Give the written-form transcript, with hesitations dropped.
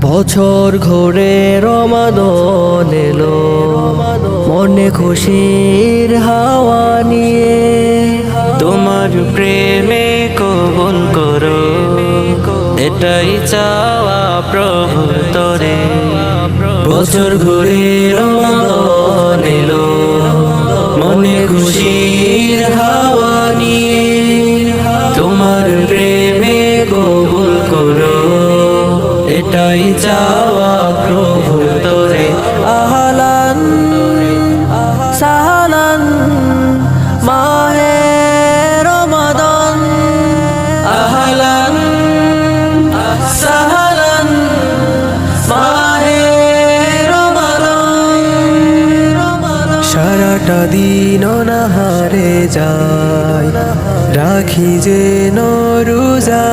বছর ঘুরে রমাদান এলো, মনে খুশির হাওয়া নিয়ে। তোমার প্রেমে কবুল করো, এটাই চাওয়া প্রভু তরে। বছর ঘুরে রমাদান এলো, মনে খুশির হাওয়া নিয়ে। তোমার প্রেমে কবুল করো, এটাই চাওয়া প্রভু তরে। আহলান সাহলান মাহে রমাদান, আহলান সাহলান মাহে রমাদান। সারাটা দিন অনাহারে যায়, রাখি যে রোজা।